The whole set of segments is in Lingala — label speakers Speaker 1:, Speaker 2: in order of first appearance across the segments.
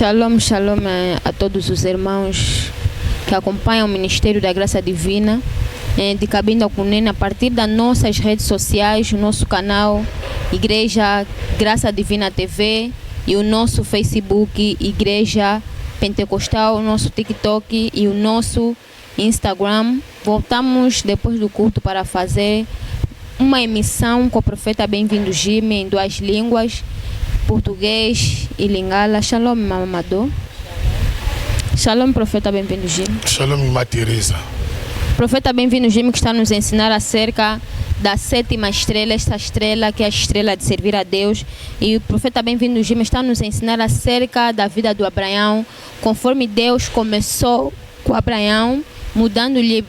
Speaker 1: Shalom, shalom a todos os irmãos que acompanham o Ministério da Graça Divina de Cabinda Cunene a partir das nossas redes sociais, o nosso canal Igreja Graça Divina TV e o nosso Facebook Igreja Pentecostal, o nosso TikTok e o nosso Instagram. Voltamos depois do culto para fazer uma emissão com o profeta Bem-vindo Jimmy em 2 línguas, português e lingala. Shalom, Mamadou. Shalom, profeta Bem-vindo Jimmy.
Speaker 2: Shalom, irmã Teresa.
Speaker 1: Profeta Bem-vindo Jimmy, que está nos ensinar acerca da 7ª estrela, esta estrela que é a estrela de servir a Deus. E o profeta Bem-vindo Jimmy está nos ensinar acerca da vida do Abraão, conforme Deus começou com Abraão, mudando-lhe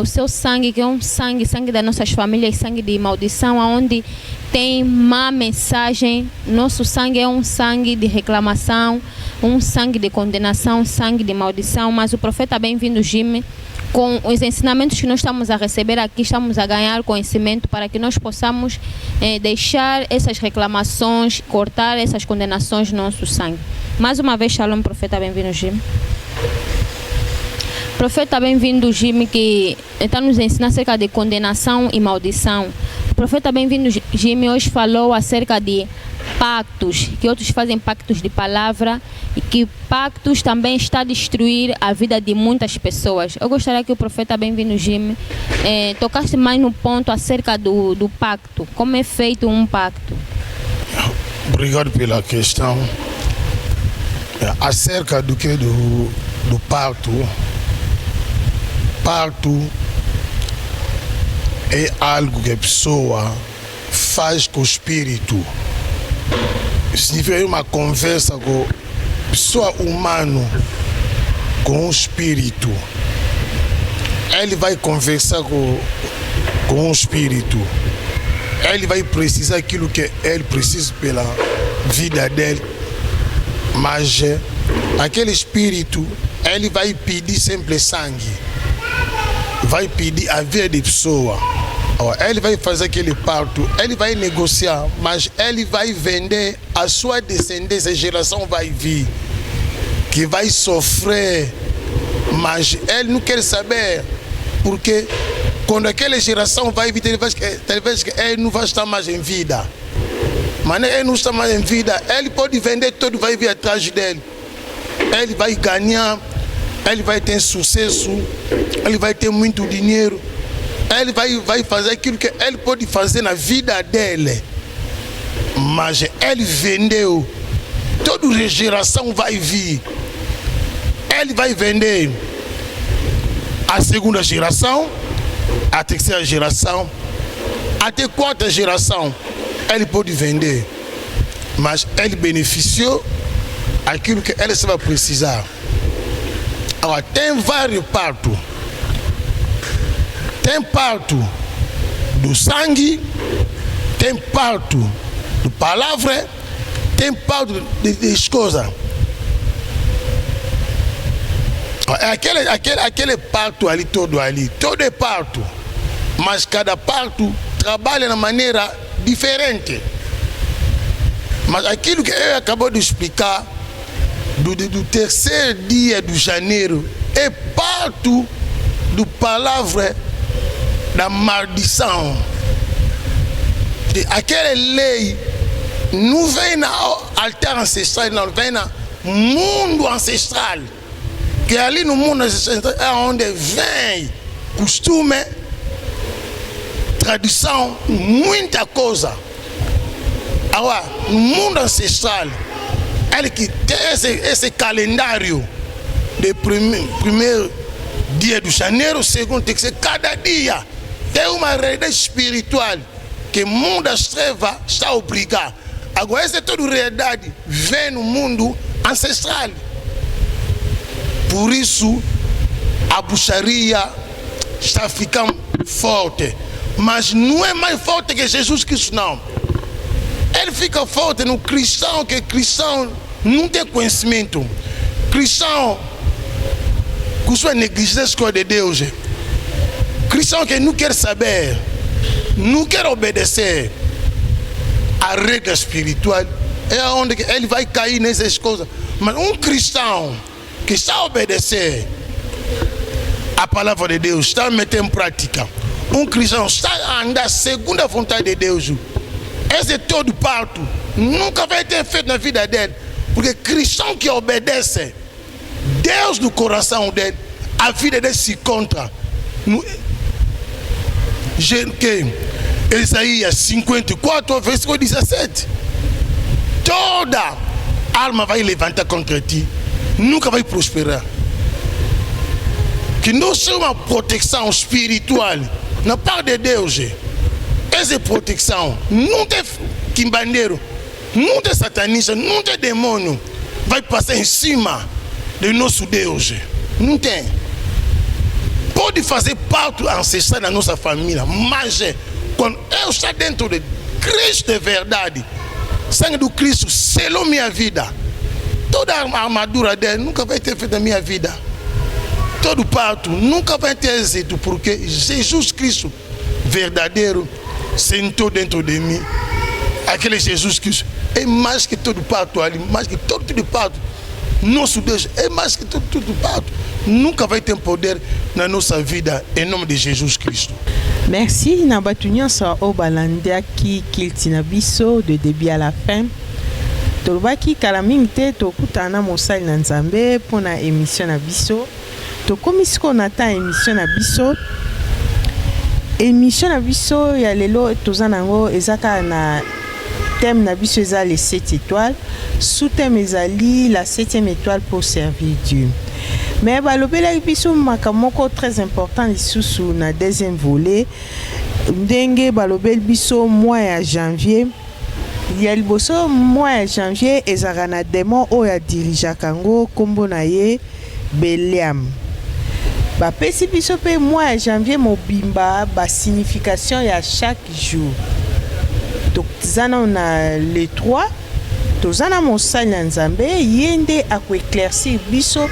Speaker 1: o seu sangue, que é um sangue das nossas famílias, sangue de maldição, onde tem má mensagem. Nosso sangue é um sangue de reclamação, um sangue de condenação, um sangue de maldição. Mas o profeta Bem-vindo Jimmy, com os ensinamentos que nós estamos a receber aqui, estamos a ganhar conhecimento para que nós possamos deixar essas reclamações, cortar essas condenações no nosso sangue. Mais uma vez, shalom, profeta Bem-vindo Jimmy. Profeta Bem-vindo Jimmy, que está nos ensinando acerca de condenação e maldição. O profeta Bem-vindo Jimmy hoje falou acerca de pactos, que outros fazem pactos de palavra e que pactos também está a destruir a vida de muitas pessoas. Eu gostaria que o profeta Bem-vindo Jimmy tocasse mais no ponto acerca do pacto, como é feito um pacto.
Speaker 2: Obrigado pela questão. Acerca do que do pacto. Pacto é algo que a pessoa faz com o espírito. Significa uma conversa com a pessoa humana, com o espírito. Ele vai conversar com o espírito. Ele vai precisar aquilo que ele precisa pela vida dele. Mas aquele espírito, ele vai pedir sempre sangue. Vai pedir a vida de pessoa. Ele vai fazer aquele pacto, ele vai negociar, mas ele vai vender a sua descendência, a geração vai vir, que vai sofrer, mas ele não quer saber, porque quando aquela geração vai vir, talvez ele não vai estar mais em vida. Mas ele não está mais em vida, ele pode vender tudo, vai vir atrás dele. Ele vai ganhar, ele vai ter sucesso, ele vai ter muito dinheiro, ele vai fazer aquilo que ele pode fazer na vida dele. Mas ele vendeu, toda geração vai vir. Ele vai vender a 2ª geração, a 3ª geração, até a 4ª geração. Ele pode vender, mas ele beneficiou aquilo que ele vai precisar. Agora, tem vários pactos. Tem pacto do sangue, tem pacto de palavra, tem pacto de coisas. Aquele pacto ali, todo é pacto, mas cada pacto trabalha de maneira diferente. Mas aquilo que eu acabou de explicar, do 3º dia de janeiro, é pacto do palavra da maldição. Aquela lei não vem na altar ancestral, não vem no mundo ancestral. Que ali no mundo ancestral é onde vem costume, tradição, muita coisa. Agora, no mundo ancestral, ele que tem esse calendário de primeiro dia de janeiro, segundo tem que ser cada dia. Tem uma realidade espiritual que o mundo das trevas está a obrigar. Agora, essa toda realidade vem no mundo ancestral. Por isso, a bruxaria está ficando forte. Mas não é mais forte que Jesus Cristo, não. Ele fica forte no cristão, que cristão não tem conhecimento. Cristão com sua negligência de Deus. Cristão que não quer saber, não quer obedecer a regra espiritual, é onde ele vai cair nessas coisas. Mas cristão que está a obedecer a palavra de Deus, está a meter em prática, cristão está a andar segundo a vontade de Deus, esse todo parto nunca vai ter feito na vida dele, porque cristão que obedece Deus no coração dele, a vida dele se encontra no Isaías 54, versículo 17. Toda alma vai levantar contra ti, nunca vai prosperar. Que nós somos uma proteção espiritual na parte de Deus. Essa proteção não tem quimbandeiro, não tem satanista, não tem demônio vai passar em cima do nosso Deus. Não tem. Pode fazer parte ancestral da nossa família, mas quando eu estou dentro de Cristo de verdade, sangue do Cristo selou minha vida. Toda a armadura dele nunca vai ter feito na minha vida. Todo parto nunca vai ter êxito, porque Jesus Cristo verdadeiro sentou dentro de mim. Aquele Jesus Cristo é mais que todo parto ali, mais que todo parto. Nosso Deus é mais que todo parto. Nunca vai ter poder na nossa vida, em nome de Jesus Cristo.
Speaker 3: Merci. Na batunya sa obalandia ki kiltina biso de début à la fin. Tolobaki kalamingte tokutana mosali na Nzambe pona émission na biso. Tokomisiko na ta émission na biso. Émission na biso ya lelo tozanango ezaka na thème na biso eza les 7 étoiles. Sous-thème ezali la 7e étoile pour servir Dieu. Mais balobela biso makamoko très important lisusu na deuxième volet. Ndenge balobel biso mois ya janvier. Ya liboso mois ya janvier ezaka na démon oyo dirigeaka ngo kombo na ye Beliam. Bapesi biso pe mois ya janvier mobimba ba signification ya chaque jour. Tozana na les 3 tozana mosali na Nzambe yende akoéclaircir biso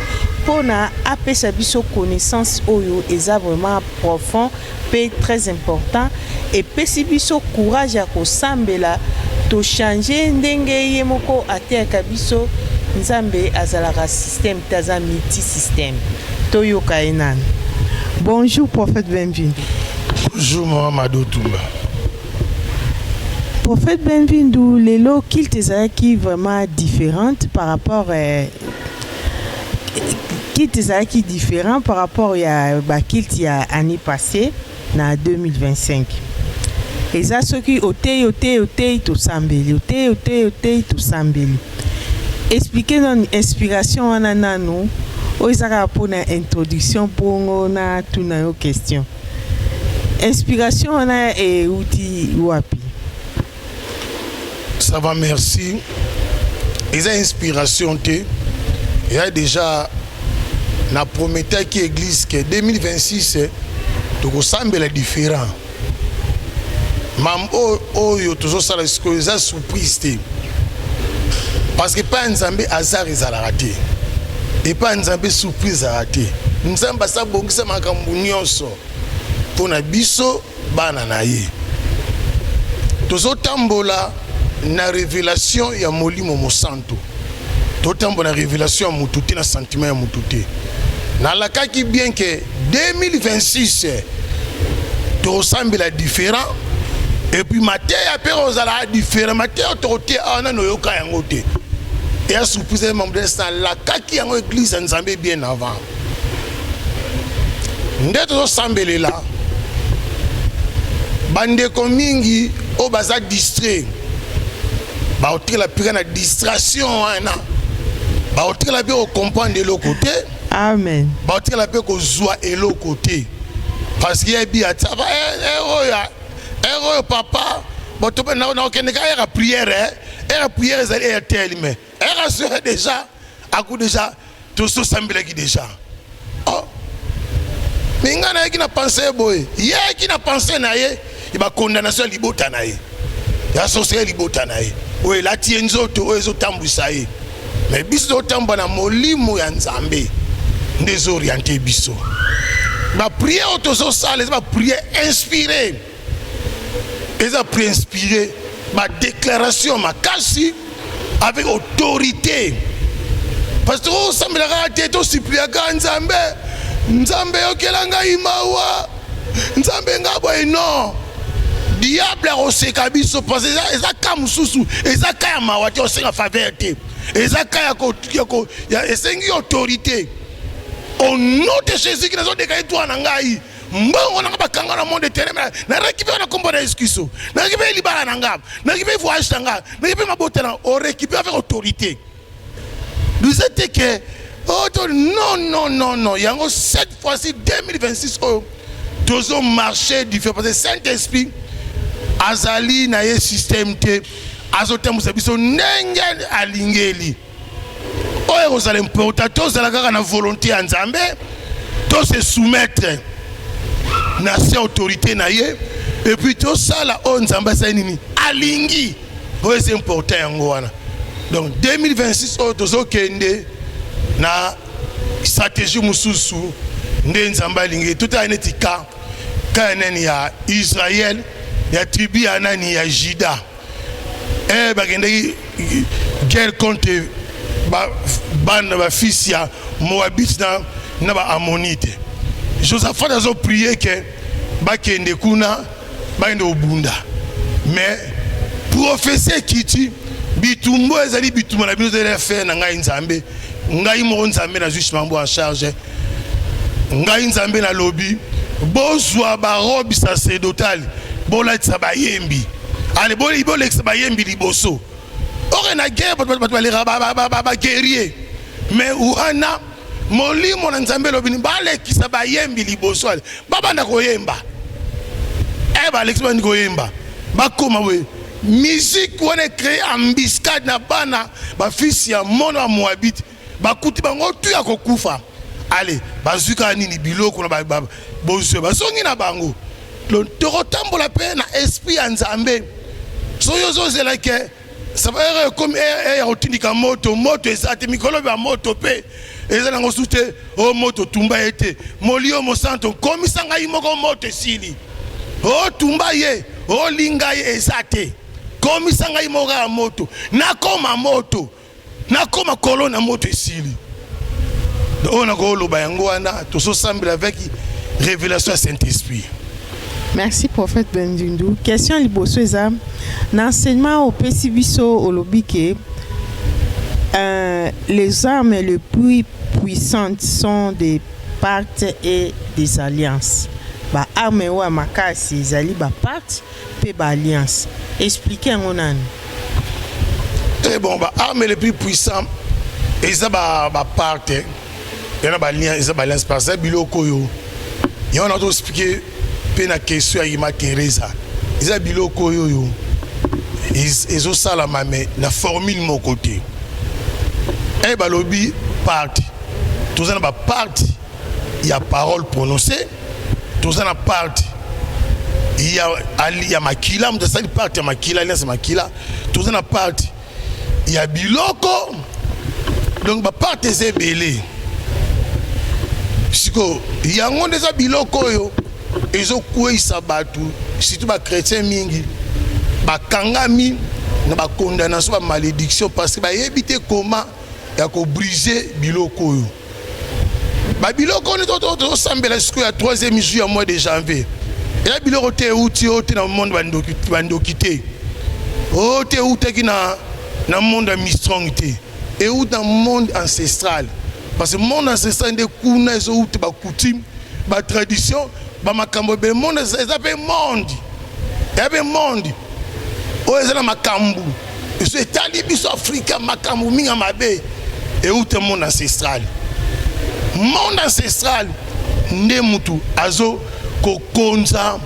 Speaker 3: pona apesa biso connaissance oyo eza vraiment profond pe très important et pesi biso courage ya kosambela to changer ndenge ye moko ateka biso Nzambe azalaka système taza multi système toyoka enan. Bonjour prophète Benvindu.
Speaker 2: Bonjour Mamadou Toumba.
Speaker 3: Prophète Benvindu, lelo kilt ezalaki vraiment différente par rapport kilt ezalaki différent par rapport ya ba kilt ya année passée na 2025. Eza soki otei to sambeli to sambeli. Expliquez-nous inspiration wana nanu o ezaka pona introduction pongo na tuna yo question. Inspiration wana e uti wapi?
Speaker 2: Ça va, merci. Ils ont inspiration. Il y a déjà la promesse qui église que 2026 donc semble différent. Mam yo toujours ça la surprise parce que pas Nzambe hasard ils a raté et pas Nzambe surprise a raté. Nzambe sa bongisa makambo nyonso pona biso bana na ye. Tozo tambola na révélation ya molimo mosanto totambo na révélation ya mututé na sentiment ya mututé na lakaki bien que 2026 to ressemble la différent et puis matin après ozala différent matin autoté ana no yoka yango te et a surprise membre de ça lakaki yango église Nzambe bien avant ndeto ressemble là bande komingi o baza distrait ba otire la pire na distraction wana ba otire la pire comprendre de l'autre côté.
Speaker 3: Amen.
Speaker 2: Ba otire la pire ko zoa et l'autre côté parce qu'il y a bien ça va héros papa boto na okende ka era prière ezali tel mais era serait déjà à coup déjà tout ça semble qui déjà oh mais ngana qui na pensé boy ye qui na pensé na ye il va condamnation libota na ye ya société libota na ye. Oui, la tienzoto ozo tambwisa ye. Mais biso tamba na molimo ya Nzambe. Ndezorienté biso. Ma prière otozo sale, ma prière inspirée. Eza prière inspirée, ma déclaration ma kasi avec autorité. parce que osambelaka te tosipliaka nzambe nzambe yokela ngai mawa nzambe nga boye non diable akoseka biso parce que eza ka mosusu eza ka ya mawa te osenga faveur te eza ka ya esengi autorité au nom de Jésus qui nazodeka etwa na ngai mbongo nanga bakanga na monde terrain na récupérer na kombo na excuso na récupérer libala na ngam na récupérer voyage na ngam na récupérer mabota na on récupère avec autorité nous êtes que oh non yango cette fois-ci 2026 oh tozo marché différent parce que Saint-Esprit azali na ye système te azotembusa biso ndenge alingeli oyo kozala important tozala kaka na volonté ya nzambe to se soumettre na se autorité na ye et puis tosala oyo nzambe asali nini alingi oyo c'est important yango wana donc 2026 oyo tozokende na stratégie mosusu nde nzambe alingi totala neti ka ya nani ya Israël ya tribu ya nani ya Juda bakendaki guerre contre bana bafils ya Moabite na Ammonite. Josaphat azo prié que bakende kuna bakende obunda mais prophétie kiti bitumbo ezali bitumbo na bino zele faire na ngai nzambe ngai mo nzambe na juge mambo en charge ngai nzambe na lobby bozwa ba robe sacerdotale bolatisa bayembi ale bolekisa bayembi liboso ore na guerre ba guerrier mais wana molimo na nzambe lobini balekisa bayembi liboso ale babanda koyemba balekisa bandi koyemba bakoma we musique wana créé embuscade na bana bafils ya mono ya Moabite bakuti bango tu ya kokufa ale bazuka nini biloko na bozwe basongi na bango tokotambola pe na esprit ya nzambe soyo zozela ke sabere comme ya otindika moto ezate mikolo ya moto pe eza nango sute o moto tumba ete molio mosanto komisanga imoko moto esili o tumba ye o linga ye ezate komisanga imoko ya moto nakoma moto nakoma kolona moto esili on a koloba yango wana tososambela avec révélation à Saint-Esprit.
Speaker 3: Merci prophète Bendundu. Question liboso eza l'enseignement au Pesibiso au Lobike. Les armes les plus puissantes sont des pactes et des alliances. Ba arme wa makasi zali ba pacte pe ba alliance. Expliquez en onan.
Speaker 2: Eh bon, ba arme les plus puissantes eza ba pacte. Yana ba alliance parce que biloko yo. On a expliqué pe na question ya Ima Teresa. Eza biloko yo. Ils ont ça la mame na formule mon côté. Eh ba lobby parti. Tout ça na ba parti. Il y a parole prononcée. Tout ça na parti. Il y a makila, m'ta ça parti ya makila, c'est makila. Tout ça na parti. Il y a biloko. Donc ba parti c'est belé. Siko yango ndeza biloko yo ezokwisa batu surtout ba chrétien mingi bakangami na ba condamnation ba malédiction parce que ba yebite comment ya ko briser biloko yo ba biloko ni to sambela siko ya 3e jour ya mois de janvier et biloko te outi ote na monde bandokité o te outi na monde mistrongité et ou dans monde ancestral. Parce que le monde ancestral est kuna ezo uti ba coutume, ba tradition, ba makambo be monde ezapé monde. Ebe monde. O ezala makambo. Eso etali biso Afrika makambo minga mabe et uti monde ancestral. Monde ancestral nde mutu azo kokonza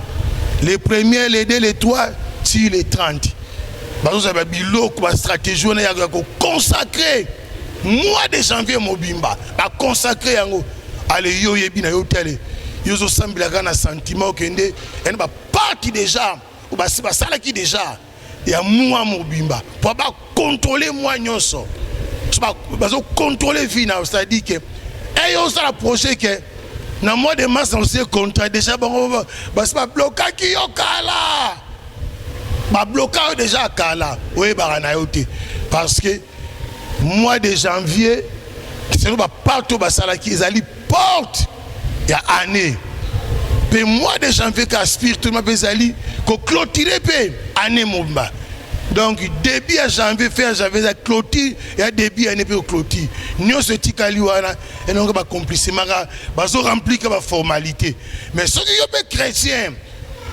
Speaker 2: les premiers, les 2, les 3, si les 30. Bazo ba biloko ba stratégie na ya ko consacrer mois de janvier mobimba ba consacrer yango ale yo yebi na yo tele yo zo sambila kana sentiment okende en ba parti déjà ou ba sala ki déjà ya mois mobimba pour ba contrôler moi nyonso ba zo contrôler vie na c'est-à-dire que et yo ça projet que na mois de mars on se contrat déjà ba bloquer ki yo kala ba bloquer déjà kala oui ba na yo te parce que mois de janvier c'est nous partout basala qui ezali porte ya année pe mois de janvier ka spirituellement bezali ko clôturer pe année mobimba. Donc début à janvier fin janvier ça clôture et début année pe clôture nous se tikali wana et donc ba accomplissement ba so remplir ka ba formalité mais ceux qui sont chrétiens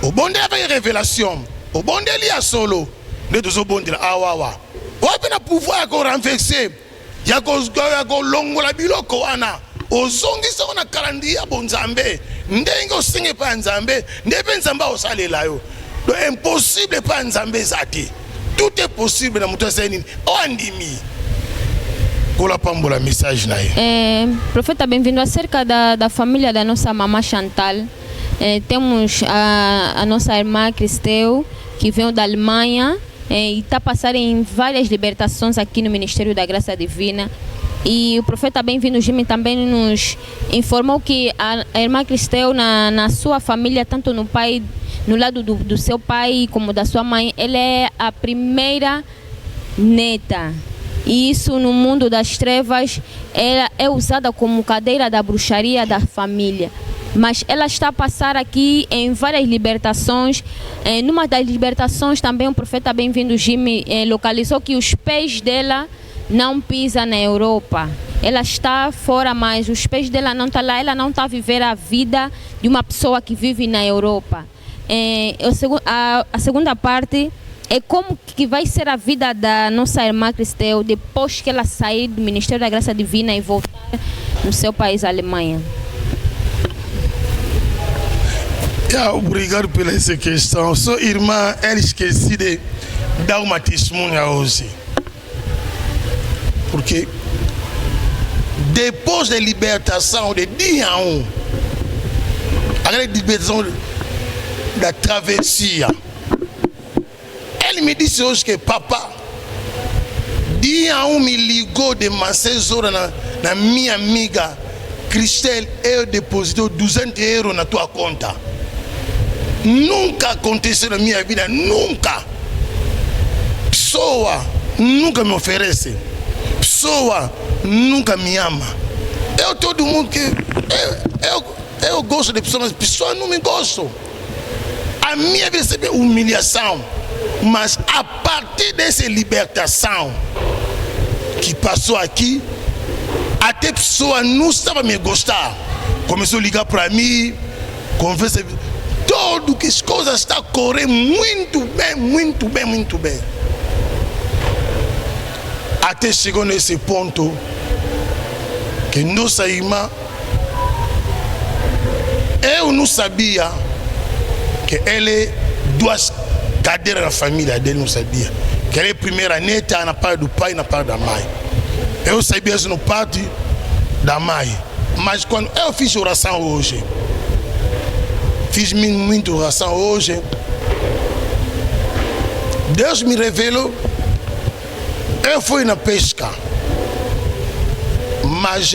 Speaker 2: au bon de avec révélation au bon de li a solo les deux au bon de awawa o pe na pouvoir ko renverser ya ko longola biloko wana ozongisa na kalandi ya bonzambe ndenge osinge pa nzambe ndebe nzamba osalela yo donc impossible pa nzambe zati tout est possible na mutu aseni ondimi kola pambola message na
Speaker 1: profeta, bem-vindo. Acerca da família da nossa mamã Chantal, temos a nossa irmã Cristeu que veio da Alemanha e está passando em várias libertações aqui no Ministério da Graça Divina. E o profeta Bem-vindo Jimmy também nos informou que a irmã Cristeu na sua família, tanto no lado do seu pai como da sua mãe, ela é a primeira neta. E isso no mundo das trevas ela é usada como cadeira da bruxaria da família. Mas ela está a passar aqui em várias libertações. Numa das libertações também o profeta Bem-vindo Jimmy localizou que os pés dela não pisam na Europa. Ela está fora, mas os pés dela não estão lá. Ela não está a viver a vida de uma pessoa que vive na Europa. A segunda parte é como que vai ser a vida da nossa irmã Cristeu depois que ela sair do Ministério da Graça Divina e voltar no seu país, a Alemanha.
Speaker 2: Obrigado pela essa questão. Sua irmã, ela esqueci de dar uma testemunha hoje. Porque depois da libertação de dia 1, a libertação da travessia, ele me disse hoje que papa, dia 1 me ligou de umas 6 horas na minha amiga Cristel, eu depositou 200 euros na tua conta. Nunca aconteceu na minha vida, nunca. Pessoa nunca me oferece. Pessoa nunca me ama. Eu todo mundo que eu gosto de pessoas, mas pessoas não me gostam. A minha vida sempre é humilhação. Mas a partir dessa libertação que passou aqui, até pessoa não estava me gostar. Começou a ligar para mim, conversa. Tudo que as coisas estão correndo muito bem, muito bem, muito bem. Até chegou nesse ponto que nossa irmã, eu não sabia que ela é 2 cadeiras na família dele, não sabia. Que ela é a primeira neta na parte do pai e na parte da mãe. Eu sabia isso no parte da mãe. Mas quando eu fiz oração hoje, fiz muita oração hoje, Deus me revelou. Eu fui na pesca, mas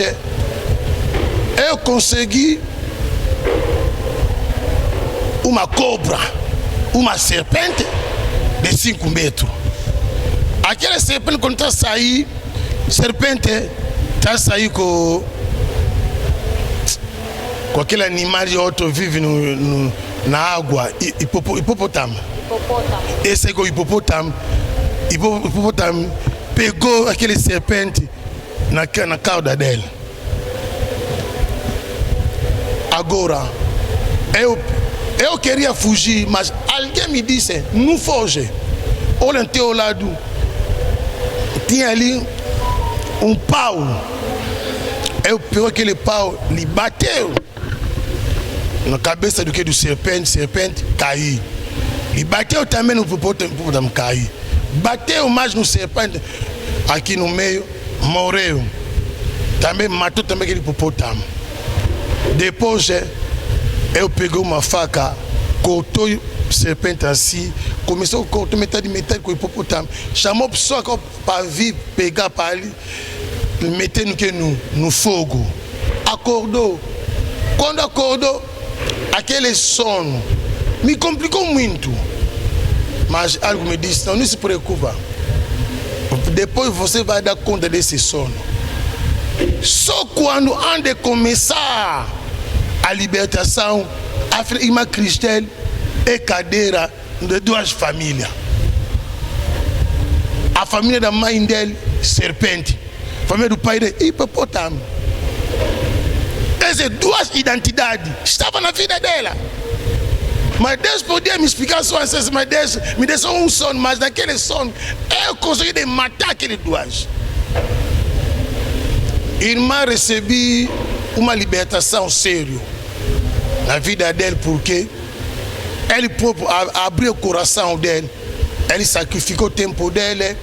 Speaker 2: eu consegui uma cobra, uma serpente de 5 metros. Aquela serpente, quando está a sair, serpente está a sair com aquele animal de outro vive na água, hipopótamo. Esse é o hipopótamo. Hipopótamo pegou aquele serpente na cauda dele. Agora, eu queria fugir, mas alguém me disse, não foge. Olha, no teu lado, tinha ali um pau. Eu pegou aquele pau, lhe bateu na cabeça do serpente caiu. E bateu também no hipopótamo caiu. Bateu mais no serpente aqui no meio, morreu. Também matou também aquele hipopótamo. Depois eu peguei uma faca, cortou o serpente assim, começou a cortar metade com o hipopótamo. Chamou a pessoa para vir pegar para ali, meter no fogo. Acordou. Quando acordou, aquele sono me complicou muito. Mas algo me disse, não se preocupa. Depois você vai dar conta desse sono. só quando anda começar a libertação, a irmã Cristel é cadeira de duas famílias. A família da mãe dele, serpente. A família do pai dele, hipopótamo. Essas duas identidades estavam na vida dela. Mas Deus podia me explicar só essas, mas Deus me deu só um sono, mas naquele sono eu consegui matar aqueles duas. Irmã, recebi uma libertação séria na vida dele, porque ele próprio abriu o coração dele, ele sacrificou o tempo dele,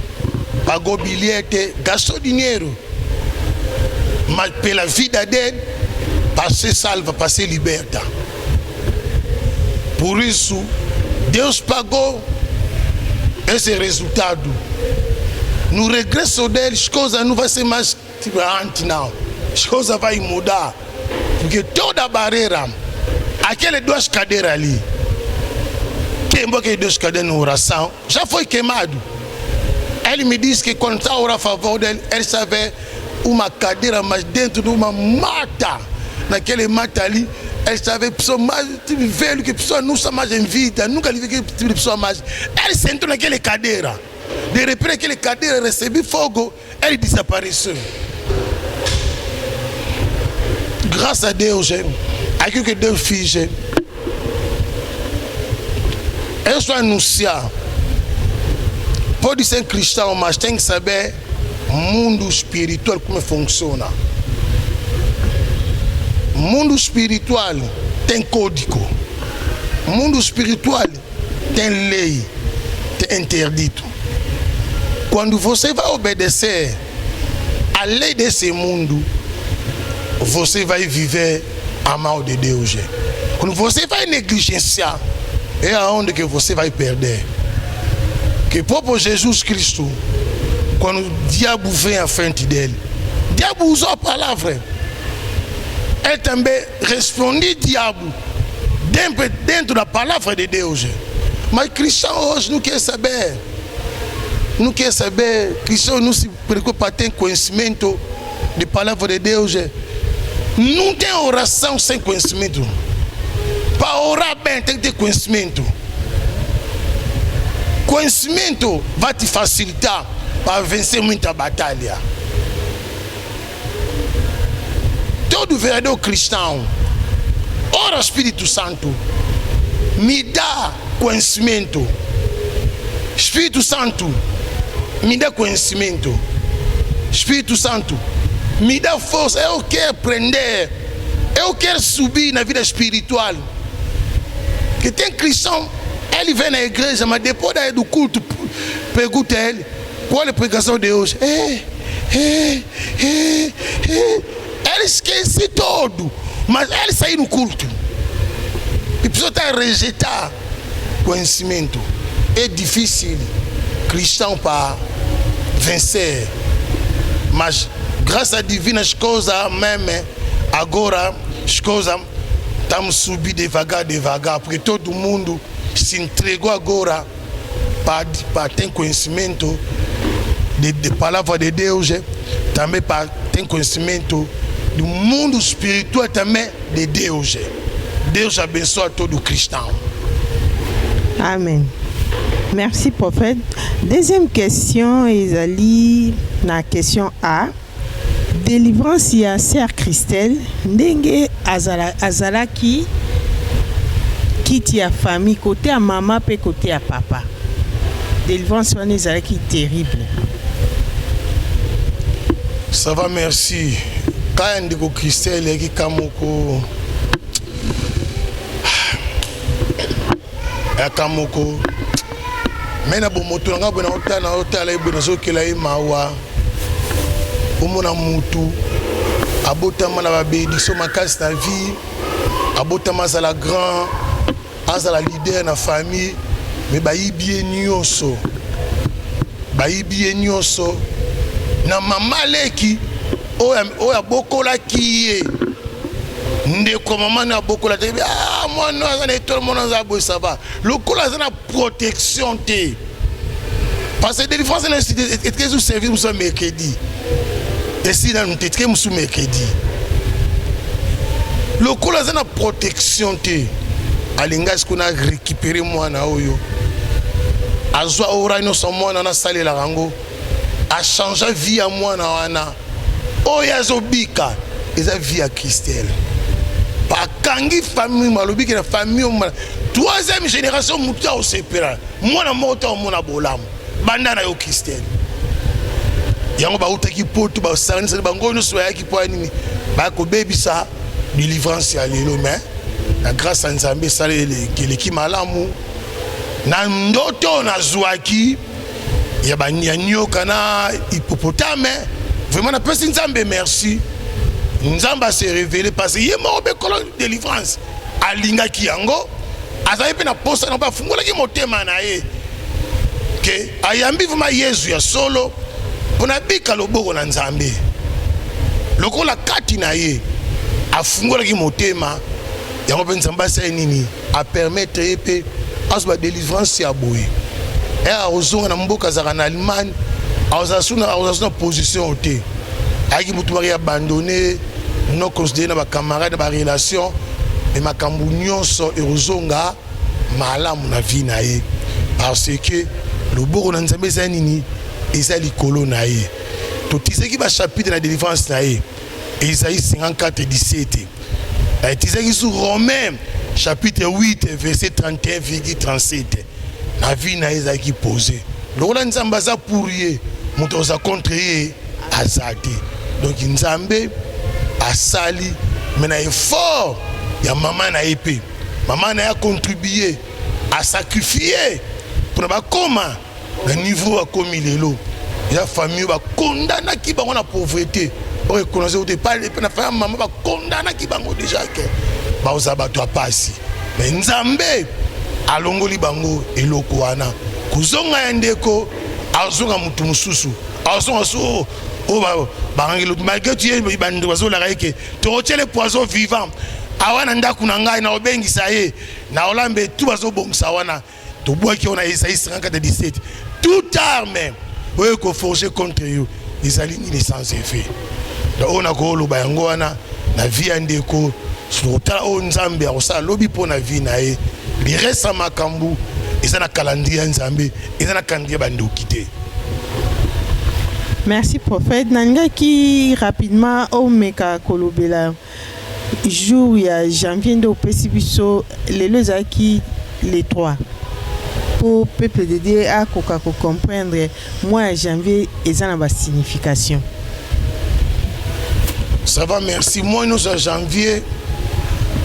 Speaker 2: pagou bilhete, gastou dinheiro, mas pela vida dele, para ser salva, para ser liberta. Por isso, Deus pagou esse resultado. No regresso dele, as coisas não vão ser mais tipo antes, não. As coisas vão mudar. Porque toda a barreira, aquelas duas cadeiras ali, queimou aquelas duas cadeiras na oração, já foi queimado. Ele me disse que quando está a orar a favor dele, ele sabe uma cadeira, mas dentro de uma mata. Naquele mata ali, ele estava pessoa mais velho, que a pessoa não está mais em vida, nunca vi aquele tipo de pessoa mais. Ele sentou naquela cadeira, de repente aquela cadeira recebeu fogo, ele desapareceu. Graças a Deus, aquilo que Deus fez, eu só anunciar. Pode ser cristão, mas tem que saber o mundo espiritual como funciona. O mundo espiritual tem código. O mundo espiritual tem lei, tem interdito. Quando você vai obedecer a lei desse mundo, você vai viver a mão de Deus. Quando você vai negligenciar, é aonde que você vai perder. Que o próprio Jesus Cristo, quando o diabo vem à frente dele, o diabo usou a palavra. Ele também responde diabo dentro da palavra de Deus. Mas cristão hoje não quer saber. Não quer saber. Cristão não se preocupa, tem conhecimento de palavra de Deus. Não tem oração sem conhecimento. Para orar bem tem que ter conhecimento. Conhecimento vai te facilitar para vencer muita batalha. Todo verdadeiro cristão, ora Espírito Santo, me dá conhecimento. Espírito Santo, me dá conhecimento. Espírito Santo, me dá força. Eu quero aprender. Eu quero subir na vida espiritual. Que tem cristão, ele vem na igreja, mas depois do culto, pergunta a ele, qual é a pregação de hoje? Ele esquece todo, mas ele saiu no culto. E a pessoa está a rejeitar conhecimento. É difícil, cristão, para vencer. Mas graças a divina as coisas mesmo, agora as coisas estamos subindo devagar, porque todo mundo se entregou agora para ter conhecimento de palavra de Deus, também para ter conhecimento do mundo espiritual também de Deus. Deus abençoe todo cristão.
Speaker 3: Amen. Merci, prophète. Deuxième question, Isali, la question A. Délivrance à Sœur Christelle, ndenge azalaki quitte à famille, côté à maman, puis côté à papa. Délivrance wana ezalaki terrible.
Speaker 2: Ça va, merci. Quand ndeko Christelle qui kamoko akamoko mena bomoto nga bona otala ibona zokela imawa omona mutu abotama na babedi so makasi na vie abotama azala grand azala leader na famille mais bayibi nyonso na mama leki oya bokolaki ye ndeko mama na bokola te mwana aza na etole mwana aza boye ça va lokola aza na protection te parce que délivrance na etkezi service moso mercredi Et si dans le tétré musu mercredi le kola za na protection te alinga ce qu'on a récupéré moi na oyo azwa orano son mwana na salela rango a changé vie à moi na wana oya zobika eza vie à Christelle pa kangi famille malobiki na famille troisième génération muta au sepera mwana mota mona bolamu banda na yo Christelle yango ba utaki poto ba sanisa bango no soya ki po nini ba ko bebisa délivrance ya lelo mais la grâce à Nzambe salele keleki malamu na ndoto na zwaki ya banyanyoka na hippopotame vraiment na pesi Nzambe merci Nzamba s'est révélé parce que yé mo be kolon délivrance alinga ki yango azaye pe na posa na ba fungola ki motema na ye ke ayambi vuma Yesu ya solo pona bika loboko na Nzambe lokola kati na ye afungola ki motema yango pe Nzamba sa nini a permettre pe asba délivrance ya boye et a ozonga na mboka za na Allemagne a ozasuna position ote aki mutu bari abandonné non considéré na ba camarade ba relation et makambu nyonso erozonga malamu na vie na ye parce que loboko na Nzambe sa nini eza likolo na ye to tiseki ba chapitre na délivrance na ye Isaïe 54:17 a été sur Romains chapitre 8 verset 31,37 la vie na eza qui posé lokola Nzambe za pour ye moto za contre ye azate donc Nzambe asali mais na effort ya maman na épée maman na a contribué à sacrifier pour ba koma le niveau a commis lelo ya famille ba condamna ki bango na pauvreté on reconnaît au départ les femmes maman ba condamna ki bango déjà que ba ozaba to pasi mais Nzambe alongoli bango eloko wana kuzonga yandeko azonga mutu mususu azonga so o ba ngelo malgré tu es bande wazo la raike to tele poison vivant awana ndaku na ngai na obengisa ye na olambe tu bazo bongisa wana to boaki on a Isaïe 54:17 toute arme oyo ko forger contre yo ezali ni sans effet donc on a ko lo ba yango wana na vie andeko sota o Nzambe osala lobi po na vie na ye biresa makambu eza na calendrier Nzambe eza na calendrier bandokité.
Speaker 3: Merci prophète nangaki rapidement au meka kolobela jour ya janvier ndo pesi biso lelo zaki les 3 pour peuple de Dieu à comprendre mois janvier eza na ba signification.
Speaker 2: Ça va, merci. Moi, nous en janvier,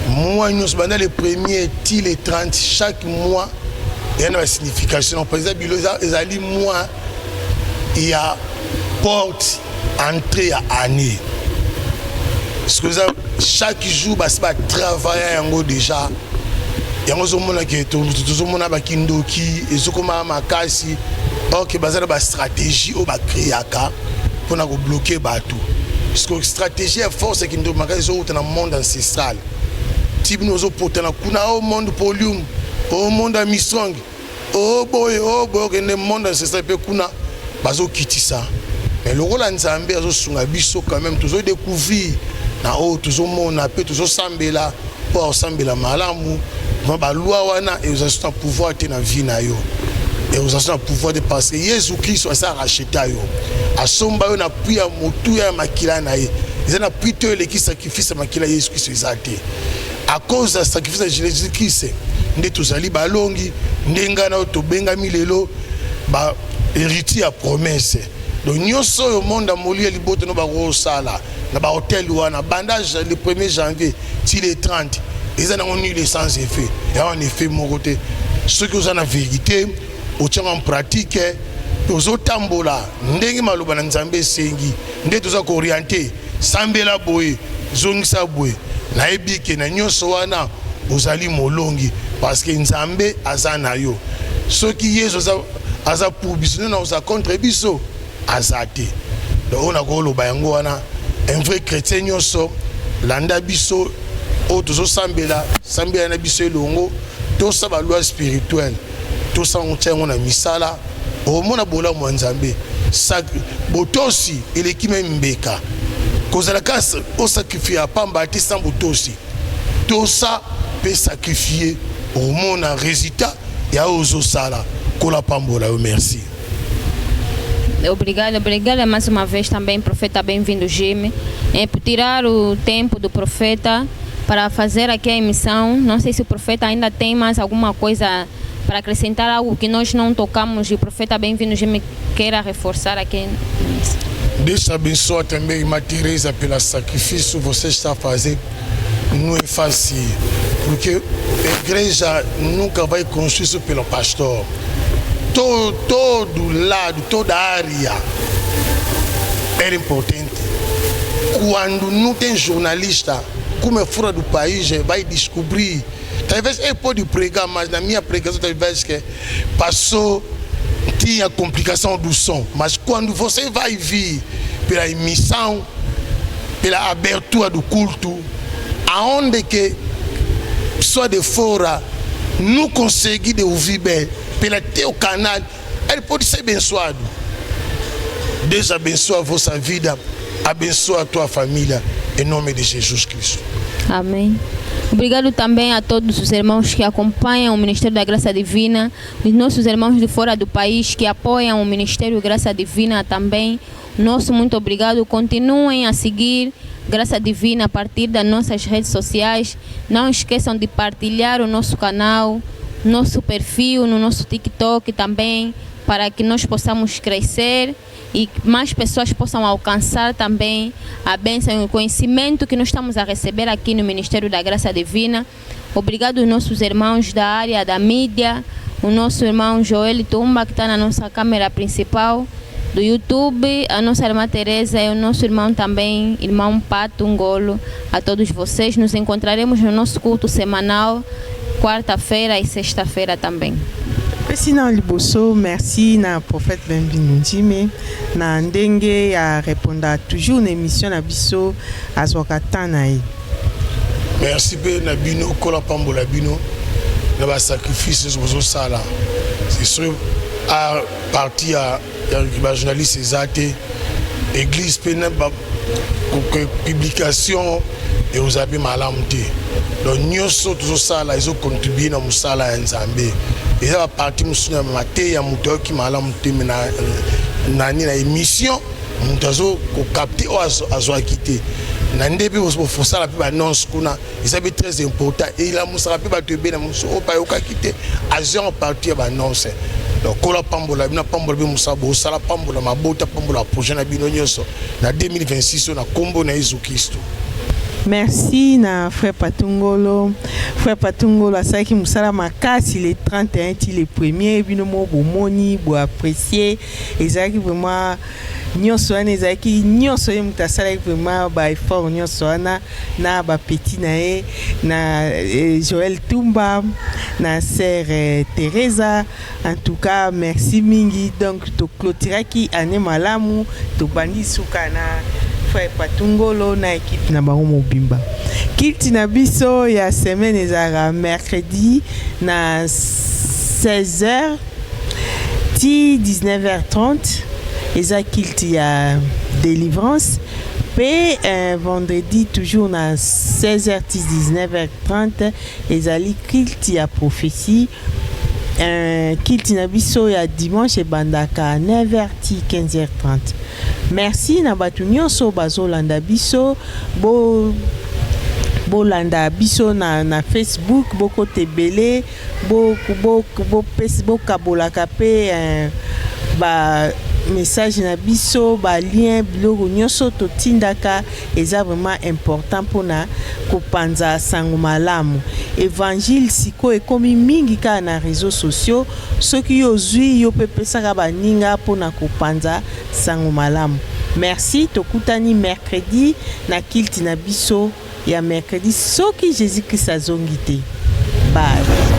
Speaker 2: moi, nous pendant le 1er et le 30, chaque mois, il y a une signification. Par exemple, il y a porte, entrée à année. Parce que chaque jour, c'est un travail déjà. Il y a un kindoki, et ce qu'on a makasi, ok, il y a une stratégie pour bloquer tout. Parce que la stratégie est forte, c'est qu'il y a un monde ancestral. Si nous avons un monde polium, un monde amistrong, oh boy, le monde ancestral peut quitter ça. Mais le rôle de Nzambe, c'est quand même toujours découvrir. Toujours mon appel, toujours sambela, pour sambela malamu. La loi et vous avez un pouvoir de la vie. Et vous avez un pouvoir de passer. Jésus-Christ a racheté. A somba yo na priya motu ya makila na ye. Ils ont pris tout le qui sacrifice makila Jésus-Christ à cause de sacrifice de Jésus-Christ. Nde tozali balongi, ndenga na to benga milelo ba héritier à promesse. Donc nyonso yo monde moli liboto no ba rosala na ba hôtel wana bandage le 1er janvier ti le 30. Ils ont eu les sans effet. Et en effet mon côté ce que vous en la vérité au tient en pratique tozo tambola ndenge maloba na Nzambe sengi nde toza ko orienter sambela boye zongisa boye na ebike na nyonso wana ozali molongi parce que Nzambe azana yo soki Yesu aza pour biso na oza contre biso azate donc on a ko loba yango wana un vrai chrétien nyonso landa biso o tozo sambela na biso elongo to saba loi spirituelle to sa on tient on a misala au mona bola mo Nzambe botosi eleki même mbeka kozalaka osakrifie pamba te sans botosi tosa peut sacrifier omona résultat ya ozosala kola pambola yo. Merci.
Speaker 1: Obrigada mais uma vez também, profeta, bem-vindo, Jimmy, por tirar o tempo do profeta para fazer aqui a emissão. Não sei se o profeta ainda tem mais alguma coisa para acrescentar, algo que nós não tocamos e o profeta, bem-vindo, Jimmy, queira reforçar aqui.
Speaker 2: Deus abençoe também, irmã Teresa, pelo sacrifício que você está fazendo. Não é fácil, porque a igreja nunca vai construir isso pelo pastor. Todo lado, toda área é importante. Quando não tem jornalista, como é fora do país, vai descobrir. Talvez ele pode pregar, mas na minha pregação, talvez que passou, tinha complicação do som. Mas quando você vai vir pela emissão, pela abertura do culto, aonde que pessoa de fora não consegue ouvir bem, pelo teu canal, ele pode ser abençoado. Deus abençoe a vossa vida, abençoe a tua família, em nome de Jesus Cristo.
Speaker 1: Amém. Obrigado também a todos os irmãos que acompanham o Ministério da Graça Divina, os nossos irmãos de fora do país que apoiam o Ministério Graça Divina também. Nosso muito obrigado. Continuem a seguir Graça Divina a partir das nossas redes sociais. Não esqueçam de partilhar o nosso canal, nosso perfil no nosso TikTok também, para que nós possamos crescer e mais pessoas possam alcançar também a bênção e o conhecimento que nós estamos a receber aqui no Ministério da Graça Divina. Obrigado aos nossos irmãos da área da mídia, o nosso irmão Joel Tumba, que está na nossa câmera principal do YouTube, a nossa irmã Teresa e o nosso irmão também, irmão Pato Ngolo. A todos vocês, nos encontraremos no nosso culto semanal, quarta-feira e sexta-feira também.
Speaker 3: Président Liboso, merci na prophète Benvinu Jimmy na ndenge a répondre toujours na émission na biso azwakatana.
Speaker 2: Merci pe na bino kola pambola bino na ba sacrifices bozo sala. C'est sûr à partir à journaliste ezate église pe na ba publication et aux abis malamté. Donc nyoso tozo sala izo contribuer na musala ya Nzambe. Et ça va partir musuna maté ya muto ki malamu teme na émission mutazo ko capter o azo quitter na ndebi o fosala pe ba annonce kuna ça est très important et la musala pe ba tebe na muso o pa yo ka quitter azo partir ba annonce. Donc kola pambola bina pambola bi musabo sala pambola mabota pambola projet na bino nyoso na 2026 na kombo na Yesu Kristo.
Speaker 3: Merci na frère Patungolo. Frère Patungolo asaki musala makasi le 31 ti le premier bino mo bomoni bo apprécier ezaki vraiment nyonso wana ezaki nyonso ye mutasala vraiment ba effort nyonso wana na ba petit na e na Joel Tumba na sœur Teresa. En tout cas merci mingi. Donc to clôturaki année malamu to bandi suka na frère Patungolo na équipe na bango mobimba. Kilti na biso ya semaine ezara mercredi na 16h ti 19h30 eza kilti ya délivrance pe vendredi toujours na 16h ti 19h30 ezali kilti ya prophétie. Kilti na biso ya dimanche bandaka 9h ti 15h30. Merci na batu nyonso bazolanda biso bolanda biso na Facebook boko tebele bo kabolaka pe ba message na biso ba lien biloko nyonso totindaka eza vraiment important pona kopanza sango malamu. Évangile siko ekomi mingi ka na réseaux sociaux soki yo zui yo pepesaka baninga pona kopanza sango malamu. Merci tokutani mercredi na kilti na biso ya mercredi soki Jésus Christ azongi te. Bye.